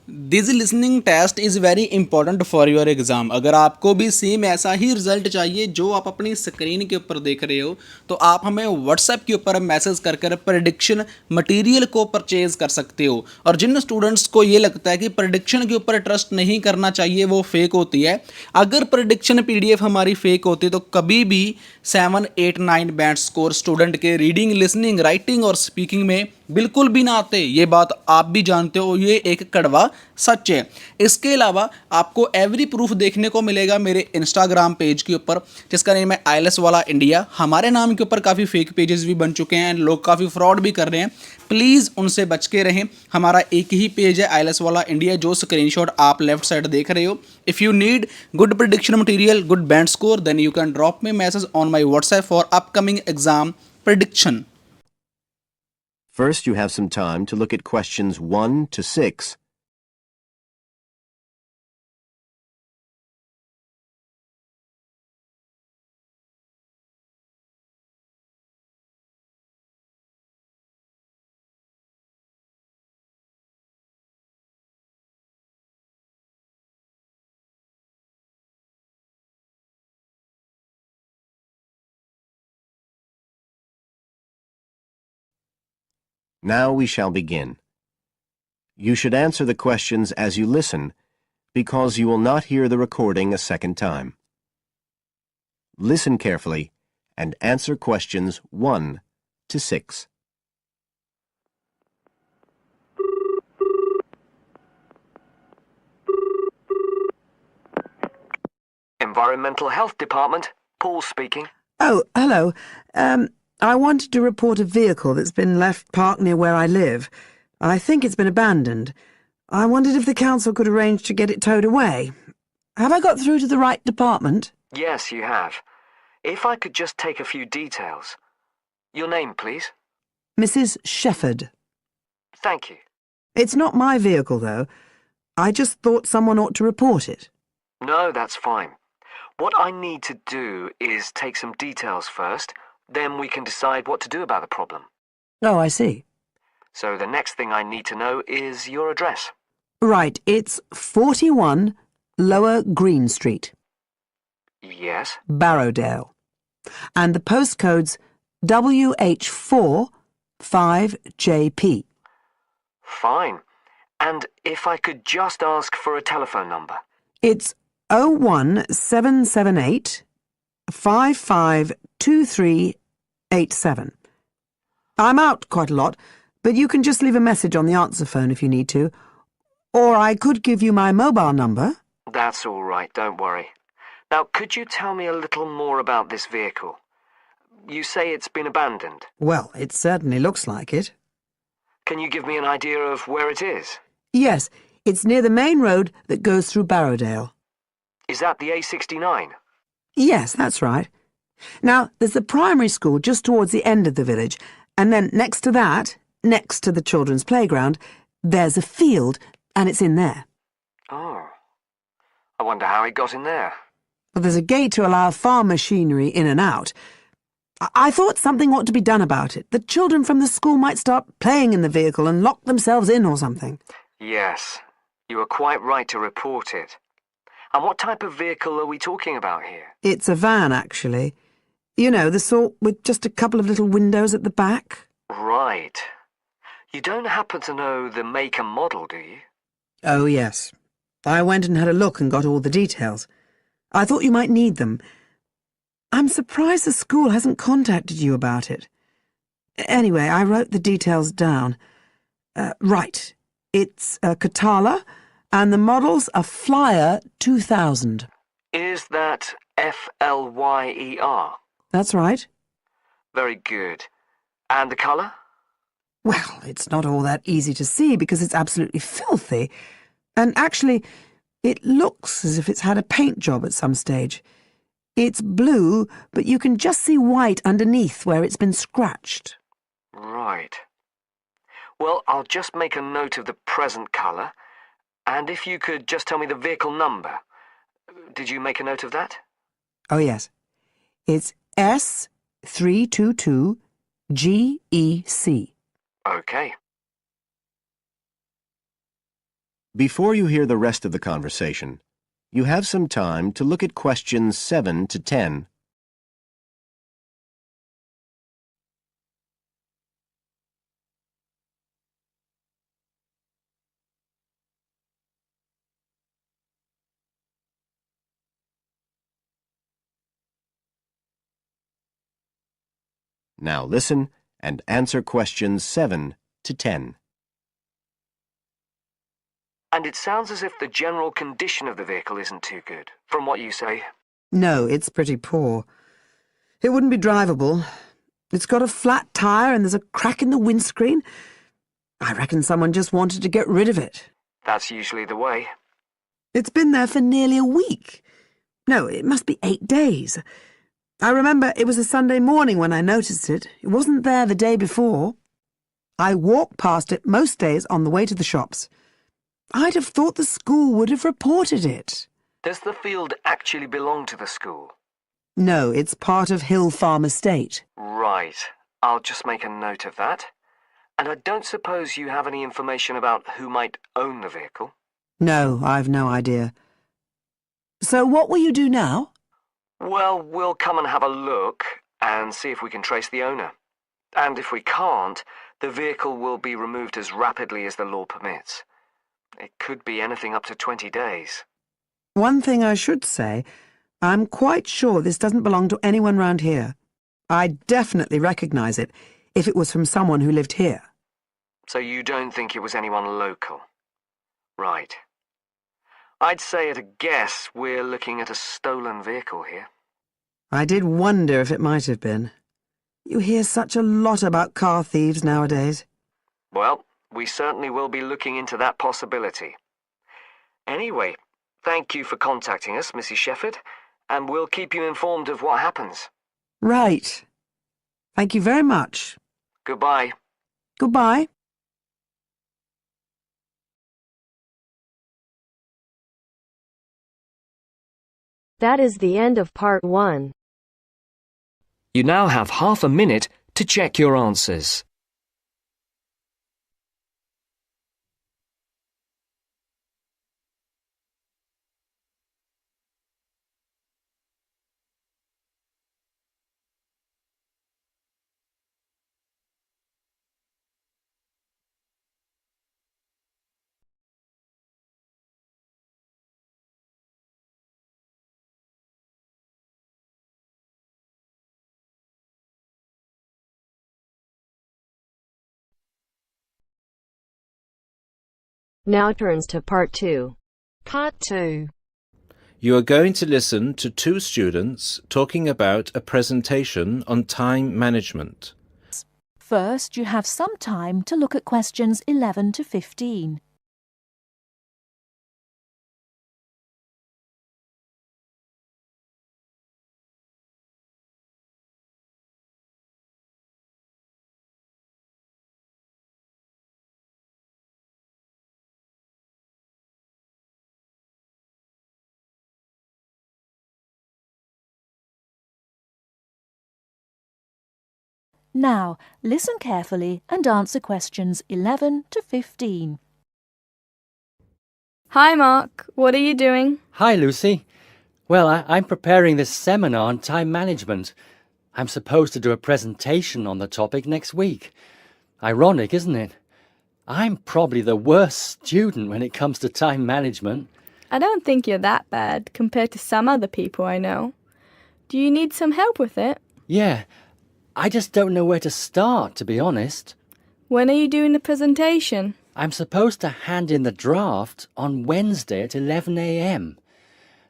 This listening test is very important for your exam. अगर आपको भी सेम ऐसा ही रिजल्ट चाहिए जो आप अपनी स्क्रीन के ऊपर देख रहे हो, तो आप हमें व्हाट्सएप के ऊपर मैसेज कर कर प्रेडिक्शन मटेरियल को परचेज कर सकते हो। और जिन स्टूडेंट्स को ये लगता है कि प्रेडिक्शन के ऊपर ट्रस्ट नहीं करना चाहिए, वो फेक होती है, अगर प्रेडिक्शन पीडीएफ हमारी फेक होती तो कभी भी 7, 8, 9 बैंड स्कोर स्टूडेंट के रीडिंग, लिसनिंग, राइटिंग और स्पीकिंग में बिल्कुल भी ना आते। ये बात आप भी जानते हो, ये एक कड़वा सच है। इसके अलावा आपको एवरी प्रूफ देखने को मिलेगा मेरे इंस्टाग्राम पेज के ऊपर, जिसका नेम है आईएलएस वाला इंडिया। हमारे नाम के ऊपर काफ़ी फेक पेजेस भी बन चुके हैं, लोग काफ़ी फ्रॉड भी कर रहे हैं। प्लीज़ उनसे बच के रहें। हमारा एक ही पेज है आईएलएस वाला इंडिया, जो स्क्रीनशॉट आप लेफ्ट साइड देख रहे हो। If you need good prediction material, good band score, then you can drop me message on my WhatsApp for upcoming exam prediction. First, you have some time to look at questions 1 to 6. Now we shall begin. You should answer the questions as you listen, because you will not hear the recording a second time. Listen carefully and answer questions 1 to 6. Environmental Health Department, Paul speaking. Oh, hello. I wanted to report a vehicle that's been left parked near where I live. I think it's been abandoned. I wondered if the council could arrange to get it towed away. Have I got through to the right department? Yes, you have. If I could just take a few details. Your name, please? Mrs. Shefford. Thank you. It's not my vehicle, though. I just thought someone ought to report it. No, that's fine. What I need to do is take some details first, then we can decide what to do about the problem. Oh, I see. So the next thing I need to know is your address. Right, it's 41 Lower Green Street, Yes? Barrowdale. And the postcode's WH4 5JP. Fine. And if I could just ask for a telephone number. It's 01778 552387. I'm out quite a lot, but you can just leave a message on the answer phone if you need to. Or I could give you my mobile number. That's all right, don't worry. Now, could you tell me a little more about this vehicle? You say it's been abandoned. Well, it certainly looks like it. Can you give me an idea of where it is? Yes, it's near the main road that goes through Barrowdale. Is that the A69? Yes, that's right. Now, there's the primary school just towards the end of the village, and then next to that, next to the children's playground, there's a field, and it's in there. Oh. I wonder how it got in there. Well, there's a gate to allow farm machinery in and out. I thought something ought to be done about it. The children from the school might start playing in the vehicle and lock themselves in or something. Yes, you were quite right to report it. And what type of vehicle are we talking about here? It's a van, actually. You know, the sort with just a couple of little windows at the back. Right. You don't happen to know the make and model, do you? Oh, yes. I went and had a look and got all the details. I thought you might need them. I'm surprised the school hasn't contacted you about it. Anyway, I wrote the details down. Right. It's a Katala, and the model's a Flyer 2000. Is that Flyer? That's right. Very good. And the colour? Well, it's not all that easy to see because it's absolutely filthy. And actually, it looks as if it's had a paint job at some stage. It's blue, but you can just see white underneath where it's been scratched. Right. Well, I'll just make a note of the present colour. And if you could just tell me the vehicle number. Did you make a note of that? Oh, yes. It's S322GEC. Okay. Before you hear the rest of the conversation, you have some time to look at questions 7 to 10. Now listen and answer questions 7 to 10. And it sounds as if the general condition of the vehicle isn't too good, from what you say. No, it's pretty poor. It wouldn't be drivable. It's got a flat tire and there's a crack in the windscreen. I reckon someone just wanted to get rid of it. That's usually the way. It's been there for nearly a week. No, it must be 8 days. I remember it was a Sunday morning when I noticed it. It wasn't there the day before. I walk past it most days on the way to the shops. I'd have thought the school would have reported it. Does the field actually belong to the school? No, it's part of Hill Farm Estate. Right. I'll just make a note of that. And I don't suppose you have any information about who might own the vehicle? No, I've no idea. So what will you do now? Well, we'll come and have a look and see if we can trace the owner. And if we can't, the vehicle will be removed as rapidly as the law permits. It could be anything up to 20 days. One thing I should say, I'm quite sure this doesn't belong to anyone round here. I'd definitely recognise it if it was from someone who lived here. So you don't think it was anyone local? Right. I'd say at a guess we're looking at a stolen vehicle here. I did wonder if it might have been. You hear such a lot about car thieves nowadays. Well, we certainly will be looking into that possibility. Anyway, thank you for contacting us, Mrs. Shefford, and we'll keep you informed of what happens. Right. Thank you very much. Goodbye. Goodbye. That is the end of part 1. You now have half a minute to check your answers. Now turns to part 2. Part 2. You are going to listen to two students talking about a presentation on time management. First, you have some time to look at questions 11 to 15. Now, listen carefully and answer questions 11 to 15. Hi, Mark. What are you doing? Hi, Lucy. Well, I'm preparing this seminar on time management. I'm supposed to do a presentation on the topic next week. Ironic, isn't it? I'm probably the worst student when it comes to time management. I don't think you're that bad compared to some other people I know. Do you need some help with it? Yeah, I just don't know where to start, to be honest. When are you doing the presentation? I'm supposed to hand in the draft on Wednesday at 11 a.m.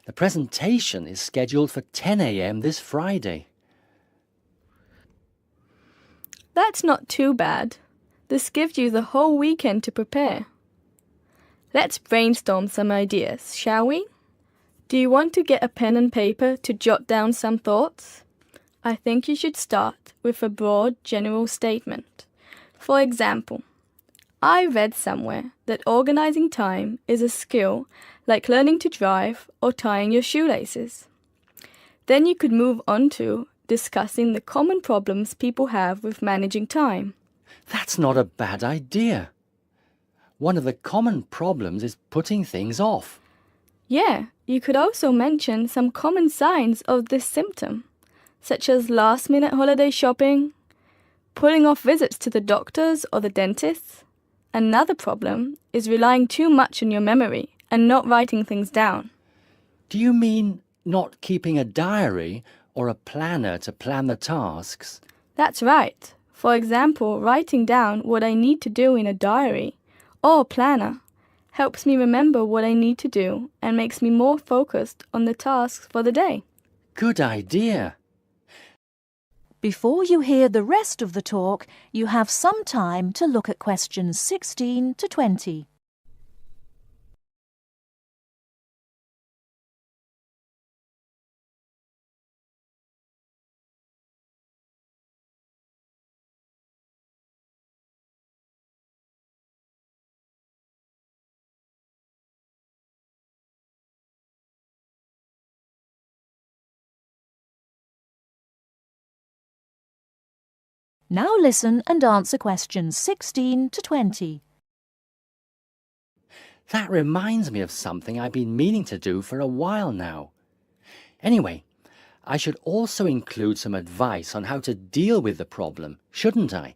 The presentation is scheduled for 10 a.m. this Friday. That's not too bad. This gives you the whole weekend to prepare. Let's brainstorm some ideas, shall we? Do you want to get a pen and paper to jot down some thoughts? I think you should start with a broad general statement. For example, I read somewhere that organizing time is a skill like learning to drive or tying your shoelaces. Then you could move on to discussing the common problems people have with managing time. That's not a bad idea. one of the common problems is putting things off. Yeah, you could also mention some common signs of this symptom, such as last-minute holiday shopping, putting off visits to the doctors or the dentist. Another problem is relying too much on your memory and not writing things down. Do you mean not keeping a diary or a planner to plan the tasks? That's right. For example, writing down what I need to do in a diary or planner helps me remember what I need to do and makes me more focused on the tasks for the day. Good idea. Before you hear the rest of the talk, you have some time to look at questions 16 to 20. Now listen and answer questions 16 to 20. That reminds me of something I've been meaning to do for a while now. Anyway, I should also include some advice on how to deal with the problem, shouldn't I?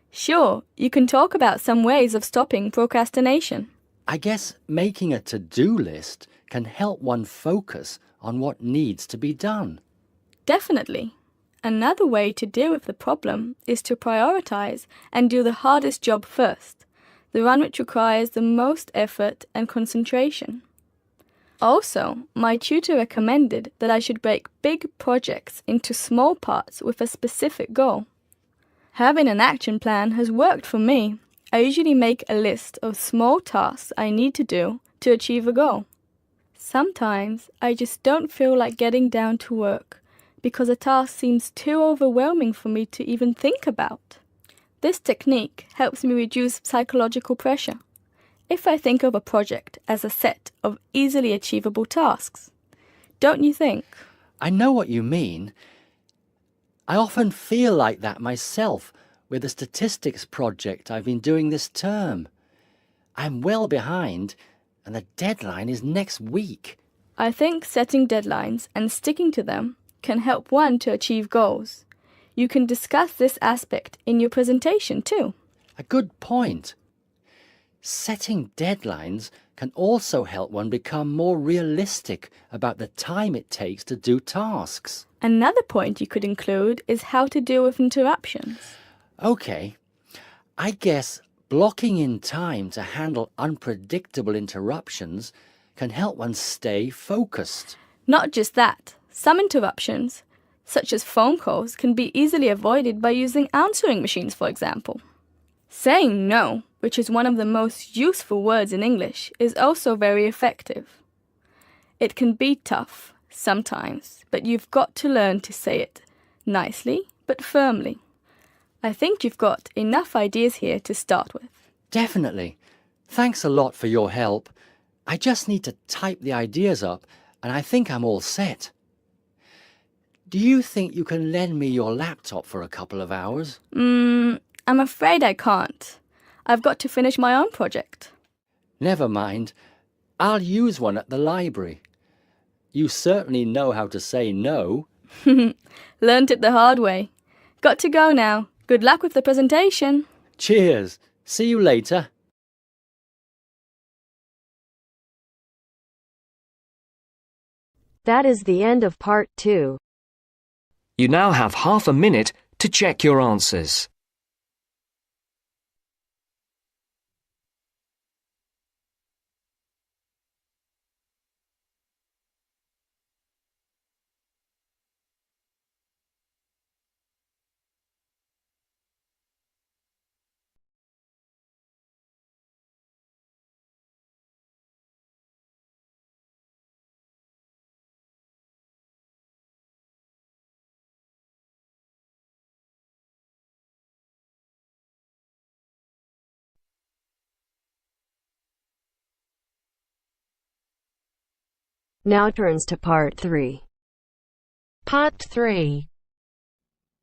Sure, you can talk about some ways of stopping procrastination. I guess making a to-do list can help one focus on what needs to be done. Definitely. Another way to deal with the problem is to prioritize and do the hardest job first, the one which requires the most effort and concentration. Also, my tutor recommended that I should break big projects into small parts with a specific goal. Having an action plan has worked for me. I usually make a list of small tasks I need to do to achieve a goal. Sometimes I just don't feel like getting down to work because a task seems too overwhelming for me to even think about. This technique helps me reduce psychological pressure if I think of a project as a set of easily achievable tasks. Don't you think? I know what you mean. I often feel like that myself with the statistics project I've been doing this term. I'm well behind and the deadline is next week. I think setting deadlines and sticking to them can help one to achieve goals. You can discuss this aspect in your presentation too. A good point. Setting deadlines can also help one become more realistic about the time it takes to do tasks. Another point you could include is how to deal with interruptions. Okay, I guess blocking in time to handle unpredictable interruptions can help one stay focused. Not just that. Some interruptions, such as phone calls, can be easily avoided by using answering machines, for example. Saying no, which is one of the most useful words in English, is also very effective. It can be tough sometimes, but you've got to learn to say it nicely but firmly. I think you've got enough ideas here to start with. Definitely. Thanks a lot for your help. I just need to type the ideas up and I think I'm all set. Do you think you can lend me your laptop for a couple of hours? I'm afraid I can't. I've got to finish my own project. Never mind. I'll use one at the library. You certainly know how to say no. Learned it the hard way. Got to go now. Good luck with the presentation. Cheers. See you later. That is the end of part 2. You now have half a minute to check your answers. Now turns to part 3. Part 3.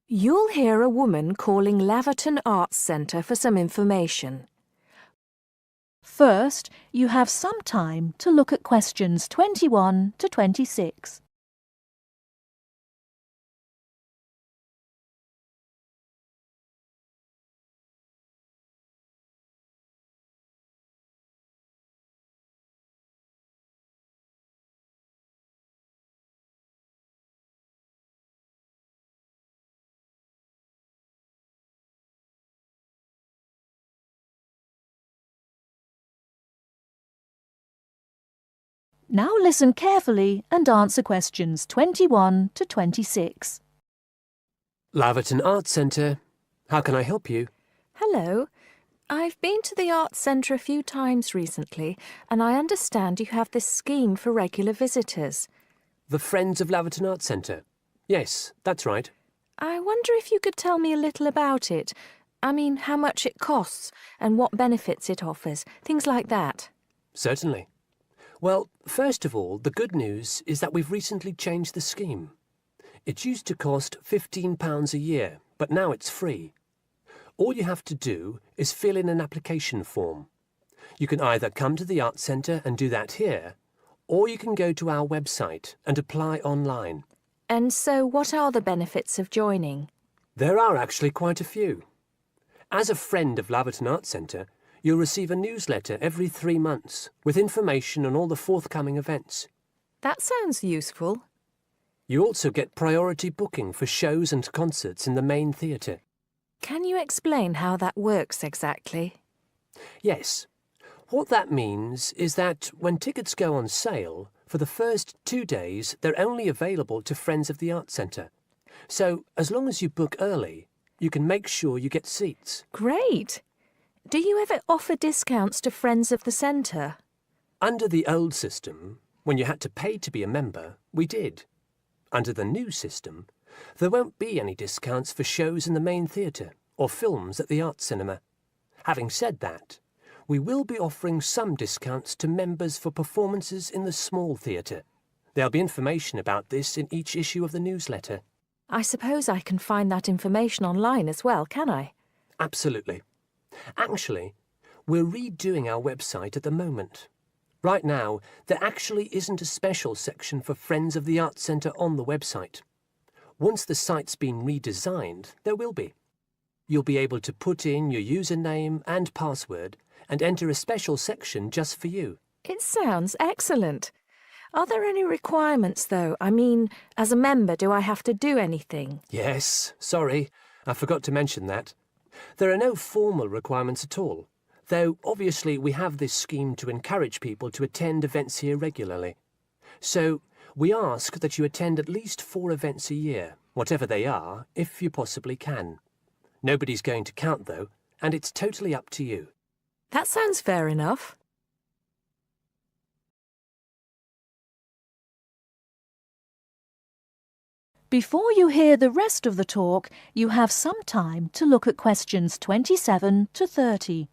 You'll hear a woman calling Laverton Arts Centre for some information. First, you have some time to look at questions 21 to 26. Now listen carefully and answer questions 21 to 26. Laverton Arts Centre. How can I help you? Hello. I've been to the Arts Centre a few times recently, and I understand you have this scheme for regular visitors. The Friends of Laverton Arts Centre. Yes, that's right. I wonder if you could tell me a little about it. I mean, how much it costs and what benefits it offers, things like that. Certainly. Well, first of all, the good news is that we've recently changed the scheme. It used to cost £15 a year, but now it's free. All you have to do is fill in an application form. You can either come to the Arts Centre and do that here, or you can go to our website and apply online. And so what are the benefits of joining? There are actually quite a few. As a friend of Laverton Arts Centre, you'll receive a newsletter every 3 months with information on all the forthcoming events. That sounds useful. You also get priority booking for shows and concerts in the main theatre. Can you explain how that works exactly? Yes. What that means is that when tickets go on sale, for the first 2 days they're only available to friends of the Arts Centre. So as long as you book early, you can make sure you get seats. Great! Do you ever offer discounts to friends of the centre? Under the old system, when you had to pay to be a member, we did. Under the new system, there won't be any discounts for shows in the main theatre or films at the Arts Cinema. Having said that, we will be offering some discounts to members for performances in the small theatre. There'll be information about this in each issue of the newsletter. I suppose I can find that information online as well, can I? Absolutely. Actually, we're redoing our website at the moment. Right now, there actually isn't a special section for Friends of the Arts Centre on the website. Once the site's been redesigned, there will be. You'll be able to put in your username and password and enter a special section just for you. It sounds excellent. Are there any requirements, though? I mean, as a member, do I have to do anything? Yes, sorry, I forgot to mention that. There are no formal requirements at all, though obviously we have this scheme to encourage people to attend events here regularly. So we ask that you attend at least 4 events a year, whatever they are, if you possibly can. Nobody's going to count, though, and it's totally up to you. That sounds fair enough. Before you hear the rest of the talk, you have some time to look at questions 27 to 30.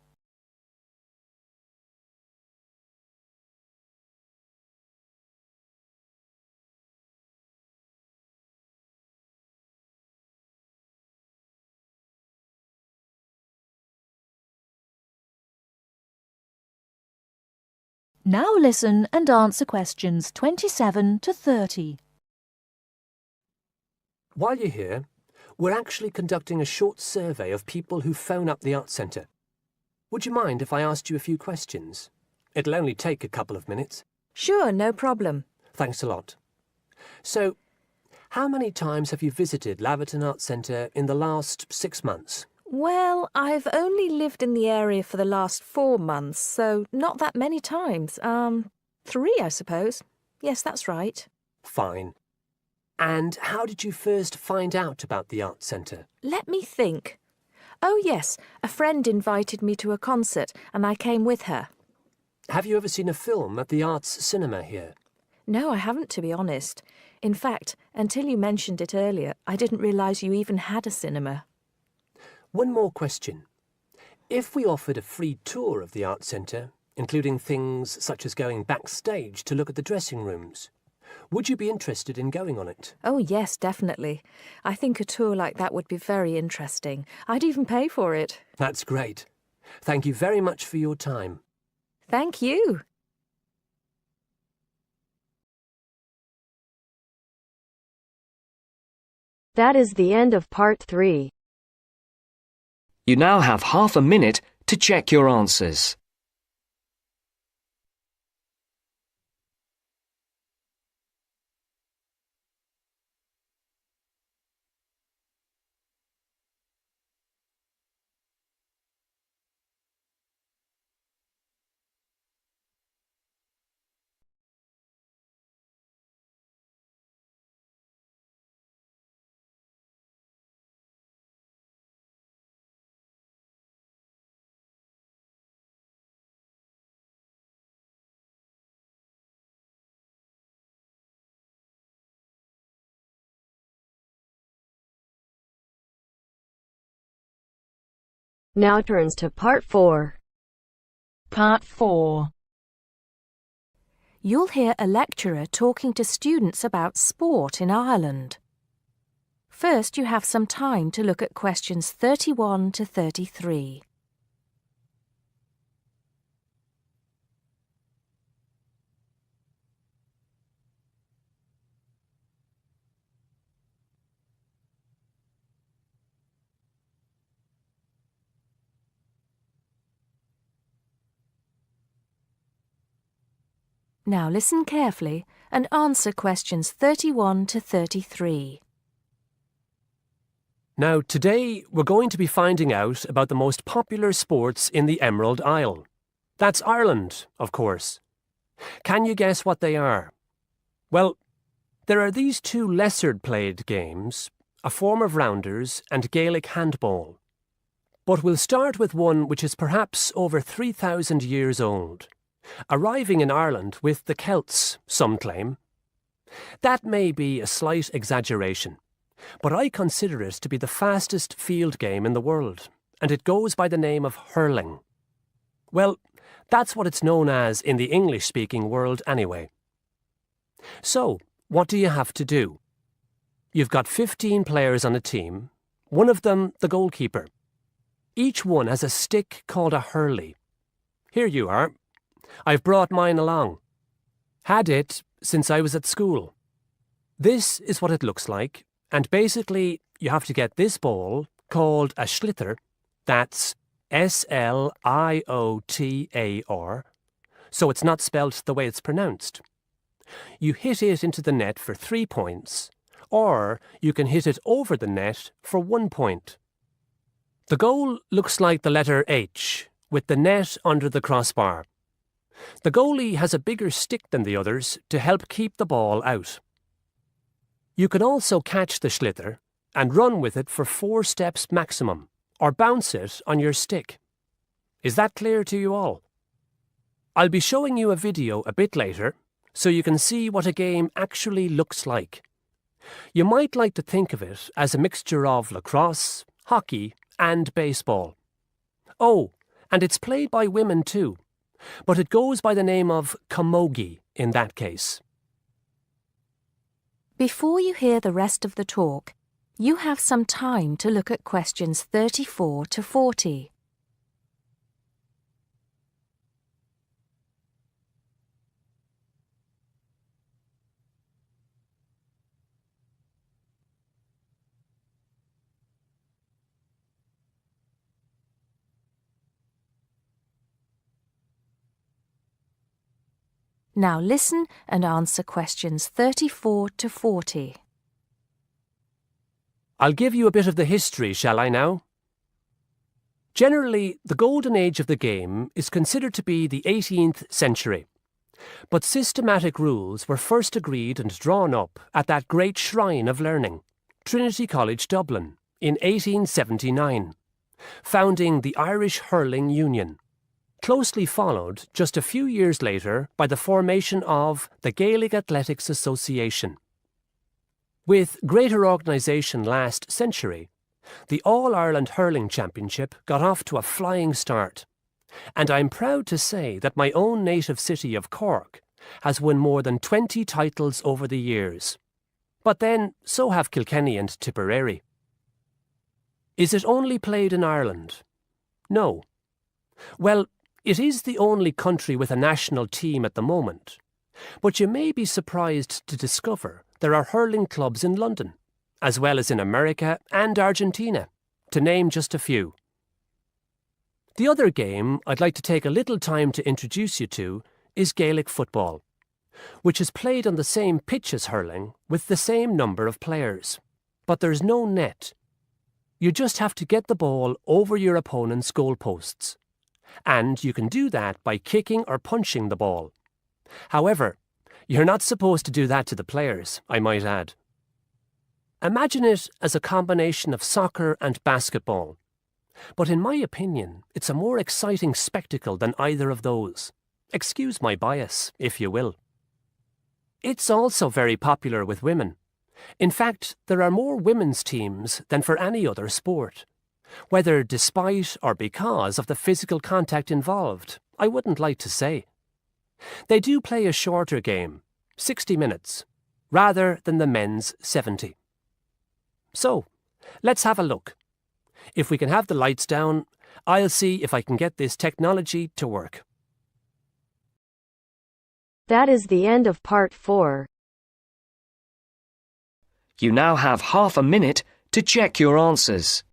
Now listen and answer questions 27 to 30. While you're here, we're actually conducting a short survey of people who phone up the Arts Centre. Would you mind if I asked you a few questions? It'll only take a couple of minutes. Sure, no problem. Thanks a lot. So, how many times have you visited Laverton Arts Centre in the last 6 months? Well, I've only lived in the area for the last 4 months, so not that many times. 3, I suppose. Yes, that's right. Fine. And how did you first find out about the Arts Centre? Let me think. Oh, yes, a friend invited me to a concert, and I came with her. Have you ever seen a film at the Arts Cinema here? No, I haven't, to be honest. In fact, until you mentioned it earlier, I didn't realise you even had a cinema. One more question. If we offered a free tour of the Arts Centre, including things such as going backstage to look at the dressing rooms, would you be interested in going on it? Oh, yes, definitely. I think a tour like that would be very interesting. I'd even pay for it. That's great. Thank you very much for your time. Thank you. That is the end of part 3. You now have half a minute to check your answers. Now turns to part 4. Part 4. You'll hear a lecturer talking to students about sport in Ireland. First, you have some time to look at questions 31 to 33. Now listen carefully and answer questions 31 to 33. Now, today we're going to be finding out about the most popular sports in the Emerald Isle. That's Ireland, of course. Can you guess what they are? Well, there are these two lesser-played games, a form of rounders and Gaelic handball. But we'll start with one which is perhaps over 3,000 years old, arriving in Ireland with the Celts, some claim. That may be a slight exaggeration, but I consider it to be the fastest field game in the world, and it goes by the name of hurling. Well, that's what it's known as in the English-speaking world anyway. So, what do you have to do? You've got 15 players on a team, one of them the goalkeeper. Each one has a stick called a hurley. Here you are. I've brought mine along. Had it since I was at school. This is what it looks like, and basically you have to get this ball, called a sliotar, that's S-L-I-O-T-A-R, so it's not spelt the way it's pronounced. You hit it into the net for 3 points, or you can hit it over the net for 1 point. The goal looks like the letter H, with the net under the crossbar. The goalie has a bigger stick than the others to help keep the ball out. You can also catch the sliotar and run with it for 4 steps maximum, or bounce it on your stick. Is that clear to you all? I'll be showing you a video a bit later, so you can see what a game actually looks like. You might like to think of it as a mixture of lacrosse, hockey, and baseball. Oh, and it's played by women too, but it goes by the name of camogie in that case. Before you hear the rest of the talk, you have some time to look at questions 34 to 40. Now listen and answer questions 34 to 40. I'll give you a bit of the history, shall I now? Generally, the golden age of the game is considered to be the 18th century. But systematic rules were first agreed and drawn up at that great shrine of learning, Trinity College Dublin, in 1879, founding the Irish Hurling Union, closely followed just a few years later by the formation of the Gaelic Athletics Association. With greater organisation last century, the All-Ireland Hurling Championship got off to a flying start, and I'm proud to say that my own native city of Cork has won more than 20 titles over the years. But then, so have Kilkenny and Tipperary. Is it only played in Ireland? No. Well, It is the only country with a national team at the moment, but you may be surprised to discover there are hurling clubs in London, as well as in America and Argentina, to name just a few. The other game I'd like to take a little time to introduce you to is Gaelic football, which is played on the same pitch as hurling with the same number of players, but there's no net. You just have to get the ball over your opponent's goalposts, and you can do that by kicking or punching the ball. However, you're not supposed to do that to the players, I might add. Imagine it as a combination of soccer and basketball, but in my opinion, it's a more exciting spectacle than either of those. Excuse my bias, if you will. It's also very popular with women. In fact, there are more women's teams than for any other sport. Whether despite or because of the physical contact involved, I wouldn't like to say. They do play a shorter game, 60 minutes, rather than the men's 70. So, let's have a look. If we can have the lights down, I'll see if I can get this technology to work. That is the end of part 4. You now have half a minute to check your answers.